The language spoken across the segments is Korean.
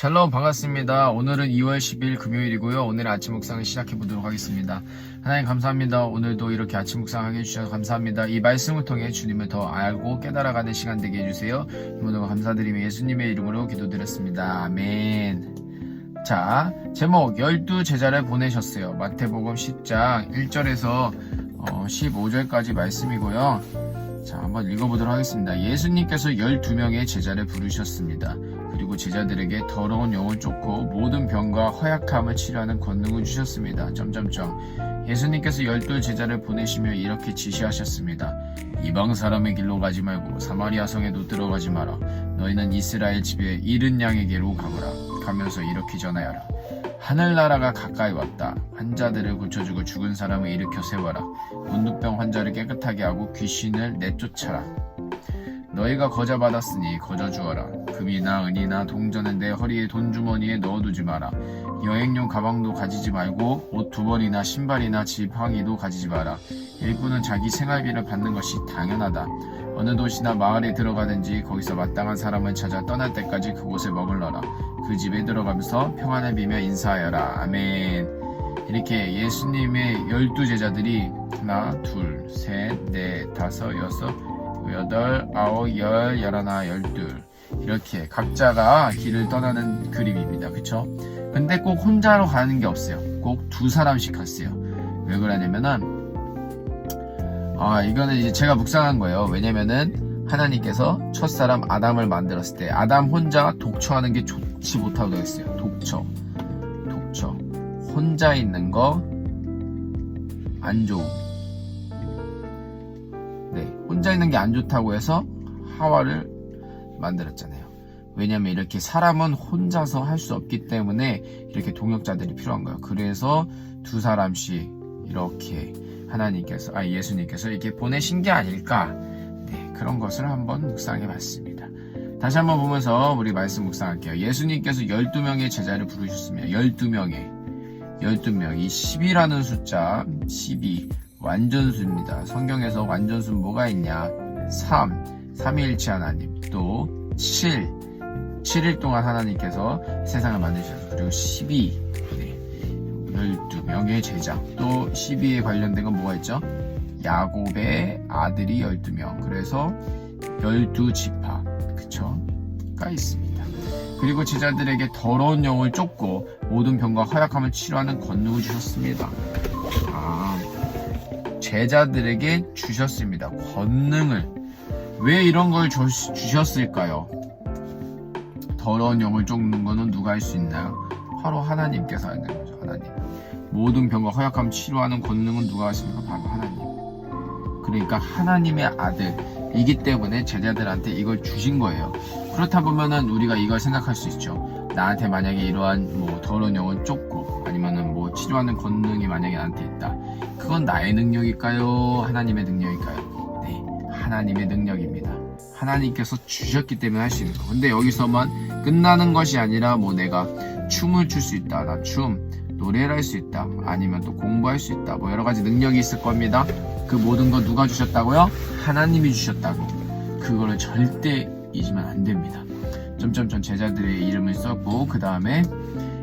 샬롬 반갑습니다. 오늘은 2월 10일 금요일이고요. 오늘의 아침 묵상을 시작해 보도록 하겠습니다. 하나님 감사합니다. 오늘도 이렇게 아침 묵상하게 해주셔서 감사합니다. 이 말씀을 통해 주님을 더 알고 깨달아가는 시간 되게 해주세요. 이모도 감사드리며 예수님의 이름으로 기도드렸습니다. 아멘. 자, 제목 12제자를 보내셨어요. 마태복음 10장 1절에서 15절까지 말씀이고요. 자, 한번 읽어보도록 하겠습니다. 예수님께서 12명의 제자를 부르셨습니다. 그리고 제자들에게 더러운 영을 쫓고 모든 병과 허약함을 치료하는 권능을 주셨습니다. 예수님께서 12제자를 보내시며 이렇게 지시하셨습니다. 이방 사람의 길로 가지 말고 사마리아 성에도 들어가지 마라. 너희는 이스라엘 집에 잃은 양에게로 가거라. 가면서 이렇게 전하여라. 하늘나라가 가까이 왔다. 환자들을 고쳐주고 죽은 사람을 일으켜 세워라. 문둥병 환자를 깨끗하게 하고 귀신을 내쫓아라. 너희가 거저 받았으니 거저 주어라. 금이나 은이나 동전은 내 허리에 돈주머니에 넣어두지 마라. 여행용 가방도 가지지 말고 옷 2벌이나 신발이나 지팡이도 가지지 마라. 일꾼은 자기 생활비를 받는 것이 당연하다. 어느 도시나 마을에 들어가든지 거기서 마땅한 사람을 찾아 떠날 때까지 그곳에 머물러라. 그 집에 들어가면서 평안을 비며 인사하여라. 아멘. 이렇게 예수님의 12제자들이 하나, 둘, 셋, 넷, 다섯, 여섯, 여덟, 아홉, 열, 열하나, 열둘 이렇게 각자가 길을 떠나는 그림입니다. 그쵸? 근데 꼭 혼자로 가는 게 없어요. 꼭 2사람씩 갔어요. 왜 그러냐면은 이거는 이제 제가 묵상한 거예요. 왜냐면은 하나님께서 첫사람 아담을 만들었을 때 아담 혼자 독처하는 게 좋지 못하다고 했어요. 독처 혼자 있는 거 안 좋음. 네, 혼자 있는 게 안 좋다고 해서 하와를 만들었잖아요. 왜냐면 이렇게 사람은 혼자서 할 수 없기 때문에 이렇게 동역자들이 필요한 거예요. 그래서 2사람씩 이렇게 예수님께서 이렇게 보내신 게 아닐까. 네, 그런 것을 한번 묵상해 봤습니다. 다시 한번 보면서 우리 말씀 묵상할게요. 예수님께서 12명의 제자를 부르셨으며 12명. 이 10이라는 숫자 12 완전수입니다. 성경에서 완전수 뭐가 있냐? 3일치 하나님, 또 7일 동안 하나님께서 세상을 만드셨어요. 그리고 12 12명의 제자, 또 12에 관련된 건 뭐가 있죠? 야곱의 아들이 12명, 그래서 12지파 가 있습니다. 그리고 제자들에게 더러운 영을 쫓고 모든 병과 허약함을 치료하는 권능을 주셨습니다. 제자들에게 주셨습니다. 권능을. 왜 이런 걸 주셨을까요? 더러운 영을 쫓는 거는 누가 할 수 있나요? 바로 하나님께서 하는 거죠. 하나님. 모든 병과 허약함을 치료하는 권능은 누가 하십니까? 바로 하나님. 그러니까 하나님의 아들이기 때문에 제자들한테 이걸 주신 거예요. 그렇다 보면은 우리가 이걸 생각할 수 있죠. 나한테 만약에 이러한 더러운 영을 쫓고 아니면은 치료하는 권능이 만약에 나한테 있다. 그건 나의 능력일까요? 하나님의 능력일까요? 네, 하나님의 능력입니다. 하나님께서 주셨기 때문에 할 수 있는 거. 근데 여기서만 끝나는 것이 아니라 내가 춤을 출 수 있다. 나 노래를 할 수 있다. 아니면 또 공부할 수 있다. 여러 가지 능력이 있을 겁니다. 그 모든 거 누가 주셨다고요? 하나님이 주셨다고. 그거를 절대 잊으면 안 됩니다. 제자들의 이름을 썼고, 그 다음에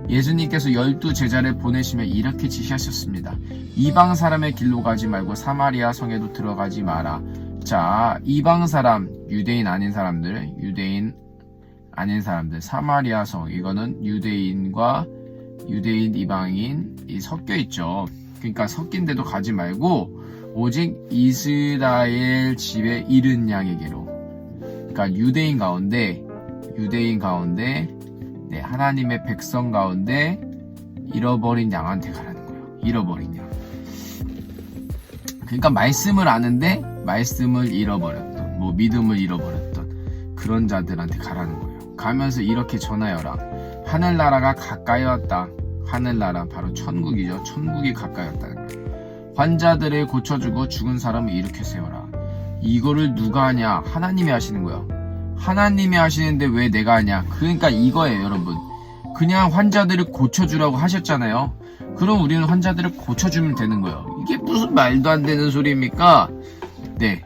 예수님께서 12제자를 보내시며 이렇게 지시하셨습니다. 이방 사람의 길로 가지 말고 사마리아 성에도 들어가지 마라. 자, 이방 사람, 유대인 아닌 사람들, 사마리아 성, 이거는 유대인 이방인이 섞여 있죠. 그러니까 섞인 데도 가지 말고 오직 이스라엘 집에 잃은 양에게로. 그러니까 유대인 가운데 네, 하나님의 백성 가운데 잃어버린 양한테 가라는 거예요. 잃어버린 양. 그러니까 말씀을 아는데 말씀을 잃어버렸던, 믿음을 잃어버렸던 그런 자들한테 가라는 거예요. 가면서 이렇게 전하여라. 하늘나라가 가까이 왔다. 하늘나라 바로 천국이죠. 천국이 가까이 왔다는 거예요. 환자들을 고쳐주고 죽은 사람을 일으켜 세워라. 이거를 누가 하냐? 하나님이 하시는 거예요. 하나님이 하시는데 왜 내가 하냐? 그러니까 이거예요, 여러분. 그냥 환자들을 고쳐주라고 하셨잖아요. 그럼 우리는 환자들을 고쳐주면 되는 거예요. 이게 무슨 말도 안 되는 소리입니까? 네,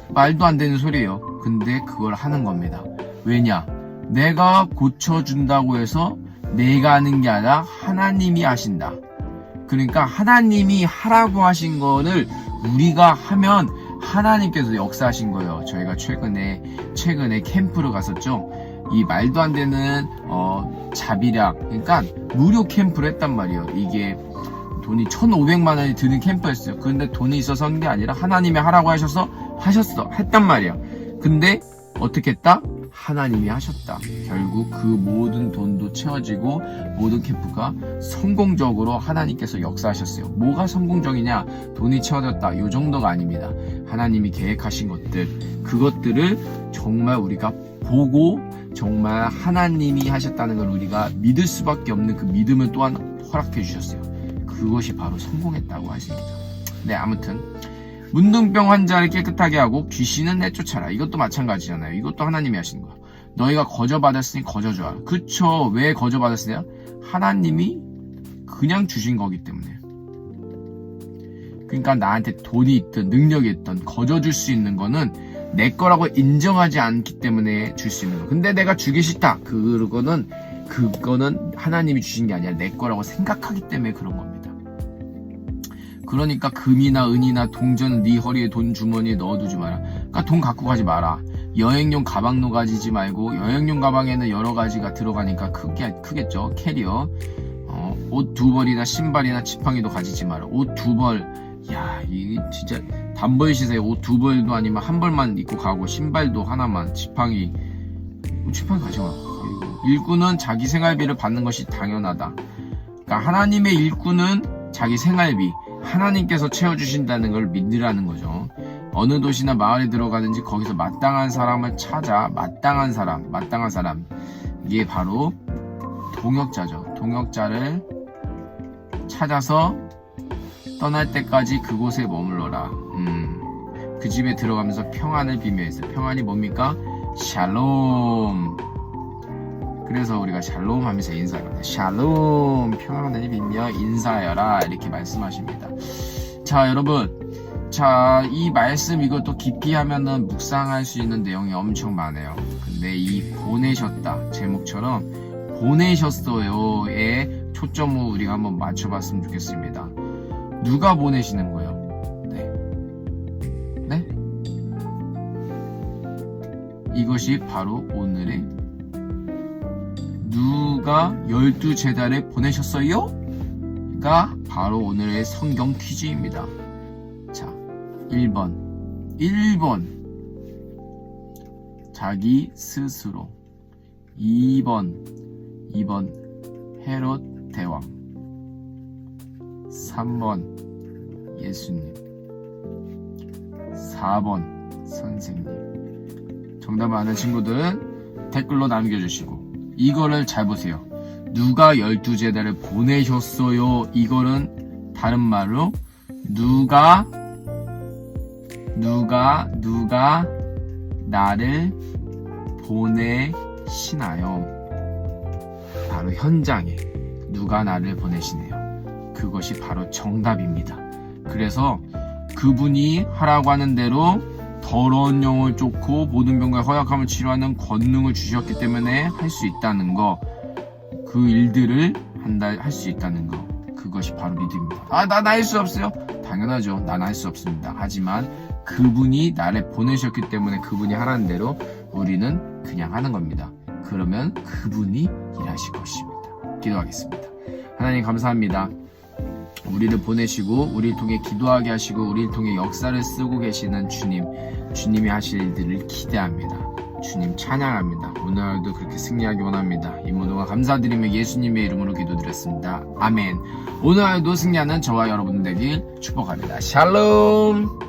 말도 안 되는 소리예요. 근데 그걸 하는 겁니다. 왜냐? 내가 고쳐준다고 해서 내가 하는 게 아니라 하나님이 하신다. 그러니까 하나님이 하라고 하신 거를 우리가 하면 하나님께서 역사하신 거예요. 저희가 최근에 캠프를 갔었죠. 이 말도 안 되는 자비력, 그러니까 무료 캠프를 했단 말이에요. 이게 돈이 1,500만 원이 드는 캠프였어요. 근데 돈이 있어서 한 게 아니라 하나님이 하라고 하셔서 했단 말이에요. 근데 어떻게 했다? 하나님이 하셨다. 결국 그 모든 돈도 채워지고 모든 캠프가 성공적으로 하나님께서 역사하셨어요. 뭐가 성공적이냐? 돈이 채워졌다. 요 정도가 아닙니다. 하나님이 계획하신 것들, 그것들을 정말 우리가 보고 정말 하나님이 하셨다는 걸 우리가 믿을 수밖에 없는 그 믿음을 또한 허락해 주셨어요. 그것이 바로 성공했다고 할 수 있죠. 네, 아무튼 문둥병 환자를 깨끗하게 하고 귀신은 내쫓아라. 이것도 마찬가지잖아요. 이것도 하나님이 하신 거야. 너희가 거저받았으니 거저줘라. 그쵸? 왜 거저받았으냐? 하나님이 그냥 주신 거기 때문에. 그러니까 나한테 돈이 있든 능력이 있든 거저줄 수 있는 거는 내 거라고 인정하지 않기 때문에 줄 수 있는 거. 근데 내가 주기 싫다. 그거는 하나님이 주신 게 아니라 내 거라고 생각하기 때문에 그런 겁니다. 그러니까 금이나 은이나 동전은 네 허리에 돈 주머니에 넣어두지 마라. 그러니까 돈 갖고 가지 마라. 여행용 가방도 가지지 말고, 여행용 가방에는 여러 가지가 들어가니까 크겠죠. 캐리어. 옷 2벌이나 신발이나 지팡이도 가지지 마라. 옷 2벌. 야, 이게 진짜 단벌 시세에 옷 2벌도 아니면 1벌만 입고 가고, 신발도 하나만, 지팡이 가지 마. 일꾼은 자기 생활비를 받는 것이 당연하다. 그러니까 하나님의 일꾼은 자기 생활비, 하나님께서 채워주신다는 걸 믿으라는 거죠. 어느 도시나 마을에 들어가든지 거기서 마땅한 사람을 찾아, 마땅한 사람. 이게 바로 동역자죠. 동역자를 찾아서 떠날 때까지 그곳에 머물러라. 그 집에 들어가면서 평안을 비며 있어요. 평안이 뭡니까? 샬롬. 그래서 우리가 샬롬 하면서 인사합니다. 샬롬, 평안을 비며 인사하여라. 이렇게 말씀하십니다. 자, 여러분. 자, 이 말씀 이것도 깊이 하면은 묵상할 수 있는 내용이 엄청 많아요. 근데 이 보내셨다. 제목처럼 보내셨어요에 초점을 우리가 한번 맞춰봤으면 좋겠습니다. 누가 보내시는 거예요? 네? 이것이 바로 오늘의 누가 12제자를 보내셨어요? 가 바로 오늘의 성경 퀴즈입니다. 자, 1번 자기 스스로. 2번 헤롯 대왕. 3번 예수님. 4번 선생님. 정답을 아는 친구들은 댓글로 남겨주시고, 이거를 잘 보세요. 누가 12제자를 보내셨어요? 이거는 다른 말로 누가 나를 보내시나요? 바로 현장에 누가 나를 보내시네요. 그것이 바로 정답입니다. 그래서 그분이 하라고 하는 대로 더러운 영을 쫓고 모든 병과 허약함을 치료하는 권능을 주셨기 때문에 할 수 있다는 거, 그 일들을 할 수 있다는 거, 그것이 바로 믿음입니다. 난 할 수 없어요? 당연하죠. 난 할 수 없습니다. 하지만 그분이 나를 보내셨기 때문에 그분이 하라는 대로 우리는 그냥 하는 겁니다. 그러면 그분이 일하실 것입니다. 기도하겠습니다. 하나님 감사합니다. 우리를 보내시고 우리를 통해 기도하게 하시고 우리를 통해 역사를 쓰고 계시는 주님이 하실 일들을 기대합니다. 주님 찬양합니다. 오늘도 그렇게 승리하기 원합니다. 이 모든 걸 감사드리며 예수님의 이름으로 기도드렸습니다. 아멘. 오늘도 승리하는 저와 여러분 되길 축복합니다. 샬롬.